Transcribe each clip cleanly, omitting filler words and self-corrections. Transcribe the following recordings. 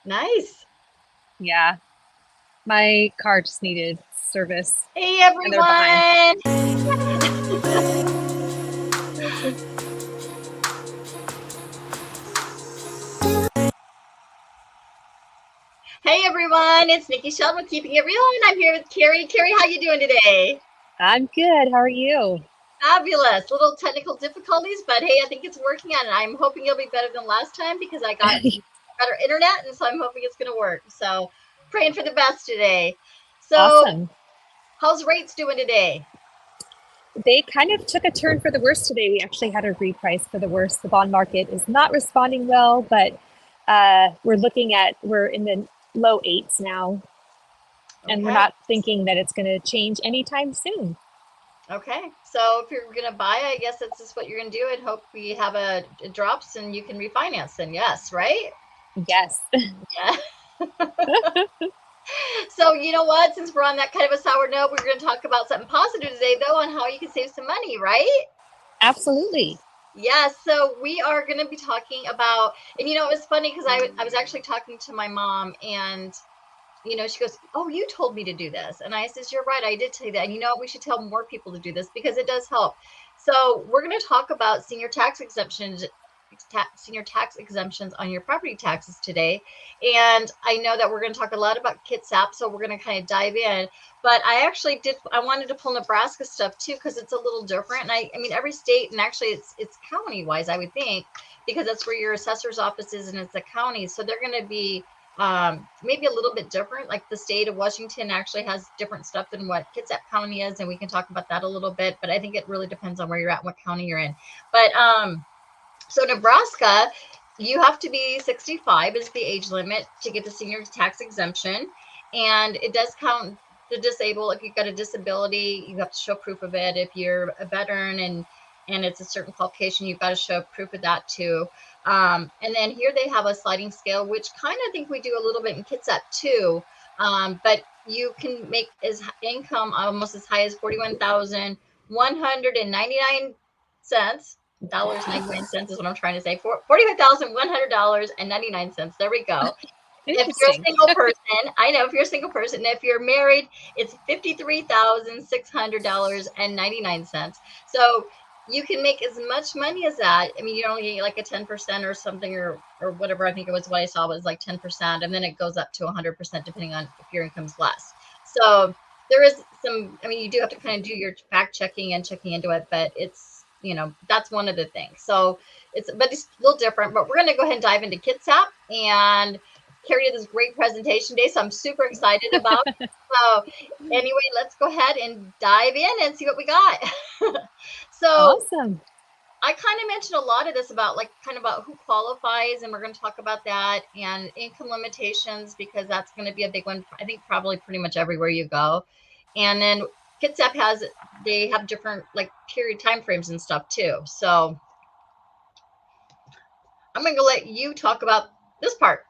Nice. Yeah. My car just needed service. Hey, And they're behind. Hey everyone, it's Niki Shelton with Keeping It Real, and I'm here with Kerri. Kerri, how you doing today? I'm good. How are you? Fabulous. Little technical difficulties, but hey, I think it's working out, and I'm hoping you'll be better than last time because I got better internet, and so I'm hoping it's going to work. So, praying for the best today. So, Awesome. How's rates doing today? They kind of took a turn for the worse today. We actually had a reprice for the worse. The bond market is not responding well, but we're in the low eights now. And we're not thinking that it's going to change anytime soon. Okay, so if you're going to buy, I guess that's just what you're going to do and hope we have it drops and you can refinance then, yes, right? Yes. Yeah. So you know what, since we're on that kind of a sour note, we're going to talk about something positive today, though, on how you can save some money, right? Absolutely. Yes, so we are going to be talking about, and it was funny because I was actually talking to my mom, and she goes, "Oh, you told me to do this." And I says, "You're right, I did tell you that. And we should tell more people to do this because it does help." So we're going to talk about senior tax exemptions on your property taxes today. And I know that we're going to talk a lot about Kitsap, so we're going to kind of dive in. But I wanted to pull Nebraska stuff too because it's a little different. And I mean, every state, and actually it's county wise, I would think, because that's where your assessor's office is and it's a county. So they're going to be maybe a little bit different. Like the state of Washington actually has different stuff than what Kitsap County is, and we can talk about that a little bit, but I think it really depends on where you're at and what county you're in. But so Nebraska, you have to be 65 is the age limit to get the senior tax exemption, and it does count the disabled. If you've got a disability, you have to show proof of it. If you're a veteran and it's a certain qualification, you've got to show proof of that too. And then here they have a sliding scale, which kind of think we do a little bit in Kitsap too. But you can make income almost as high as $41,199. $99 is what I'm trying to say. $45,100.99. There we go. If you're a single person, I know if you're a single person, if you're married, it's $53,600.99. So you can make as much money as that. I mean, you only get like a 10% or something, or whatever. I think it was what I saw was like 10%, and then it goes up to 100% depending on if your income's less. So there is some. I mean, you do have to kind of do your fact checking and checking into it, but it's that's one of the things. So it's a little different. But we're going to go ahead and dive into Kitsap, and Kerri did this great presentation today, so I'm super excited about it. So anyway, let's go ahead and dive in and see what we got. So awesome. I kind of mentioned a lot of this about about who qualifies, and we're going to talk about that, and income limitations, because that's going to be a big one, I think, probably pretty much everywhere you go. And then Kitsap they have different period time frames and stuff too. So I'm going to let you talk about this part.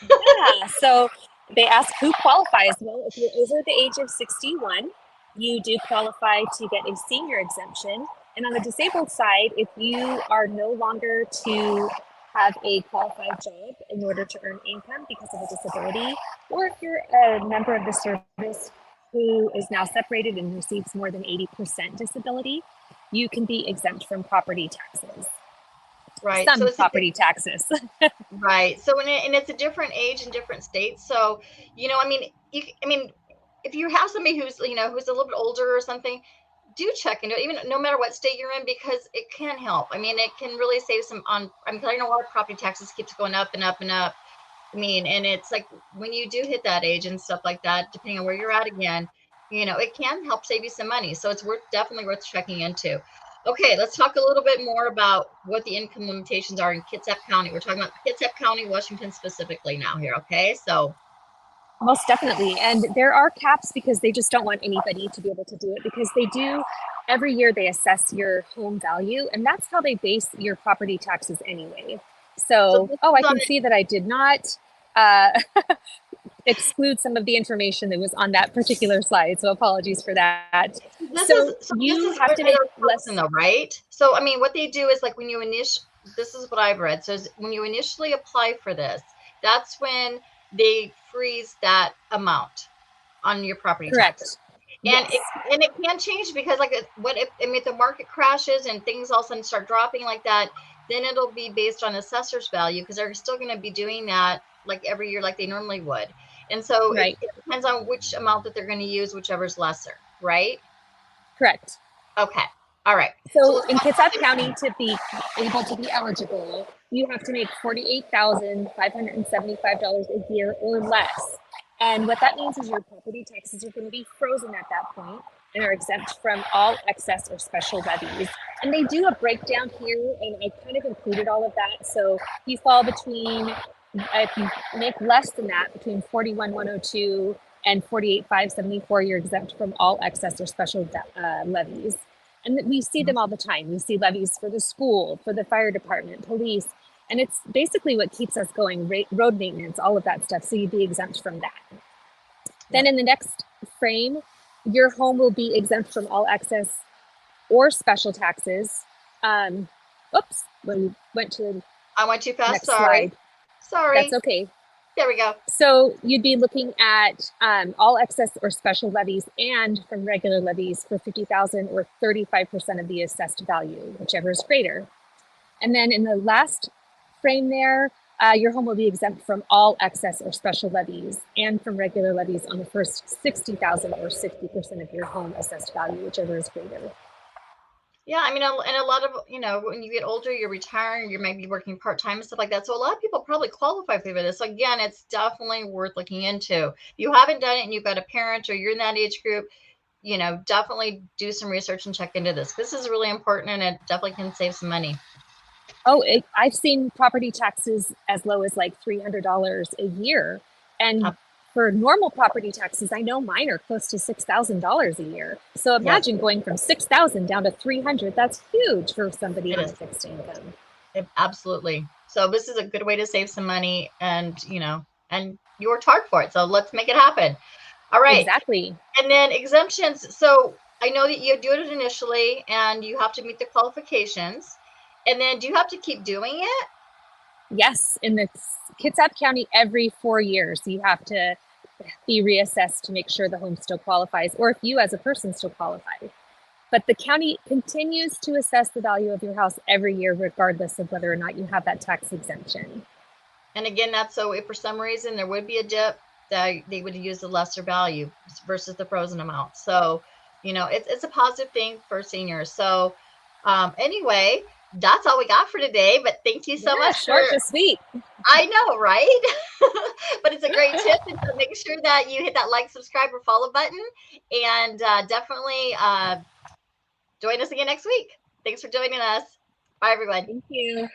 Yeah, so they ask who qualifies. Well, if you're over the age of 61, you do qualify to get a senior exemption. And on the disabled side, if you are no longer to have a qualified job in order to earn income because of a disability, or if you're a member of the service who is now separated and receives more than 80% disability, you can be exempt from property taxes. Right. Some property taxes. Right. So and it's a different age in different states. So, I mean, if you have somebody who's, who's a little bit older or something, do check into it, even no matter what state you're in, because it can help. I mean, it can really save some I know our property taxes keeps going up and up and up. I mean, and it's like when you do hit that age and stuff like that, depending on where you're at again, it can help save you some money. So it's definitely worth checking into. Okay, let's talk a little bit more about what the income limitations are in Kitsap County. We're talking about Kitsap County, Washington specifically now here, okay? So most definitely. And there are caps because they just don't want anybody to be able to do it, because they do every year they assess your home value, and that's how they base your property taxes anyway. So I can see that I did not exclude some of the information that was on that particular slide. So apologies for that. You have to make less though, right? So I mean, what they do is when you this is what I've read. So when you initially apply for this, that's when they freeze that amount on your property taxes. Correct. And Yes. it can change because like what if, I mean, if the market crashes and things all of a sudden start dropping like that, then it'll be based on assessor's value because they're still going to be doing that like every year like they normally would. And so Right. it depends on which amount that they're going to use, whichever's lesser, right? Correct. Okay. All right. So So let's in talk about Kitsap the County, to be able to be eligible, you have to make $48,575 a year or less. And what that means is your property taxes are going to be frozen at that point and are exempt from all excess or special levies. And they do a breakdown here, and I kind of included all of that. So if you fall between, if you make less than that, between 41,102 and 48,574, you're exempt from all excess or special levies. And we see them all the time. We see levies for the school, for the fire department, police, and it's basically what keeps us going, road maintenance, all of that stuff. So you'd be exempt from that. Then in the next frame, your home will be exempt from all excess or special taxes. Oops, when we went to I went too fast. next Sorry. slide. Sorry. That's okay. There we go. So you'd be looking at all excess or special levies and from regular levies for 50,000 or 35% of the assessed value, whichever is greater. And then in the last frame there, your home will be exempt from all excess or special levies and from regular levies on the first 60,000 or 60% of your home assessed value, whichever is greater. Yeah, I mean, and a lot of, you know, when you get older, you're retiring, you might be working part-time and stuff like that. So a lot of people probably qualify for this. So again, it's definitely worth looking into. If you haven't done it and you've got a parent or you're in that age group, you know, definitely do some research and check into this. This is really important and it definitely can save some money. Oh, I've seen property taxes as low as like $300 a year. And for normal property taxes, I know mine are close to $6,000 a year. So imagine going from 6,000 down to 300. That's huge for somebody on a fixed income. Absolutely. So this is a good way to save some money and, you know, and you worked hard for it. So let's make it happen. All right. Exactly. And then exemptions. So I know that you do it initially and you have to meet the qualifications. And then do you have to keep doing it? Yes. In the Kitsap County, every 4 years, you have to be reassessed to make sure the home still qualifies, or if you as a person still qualify. But the county continues to assess the value of your house every year, regardless of whether or not you have that tax exemption. And again, that's so if for some reason there would be a dip, that they would use the lesser value versus the frozen amount. So, you know, it's a positive thing for seniors. So anyway, that's all we got for today. But thank you so much. Short but sweet. I know, right? But it's a great tip. And so make sure that you hit that like, subscribe, or follow button. And definitely join us again next week. Thanks for joining us. Bye, everyone. Thank you.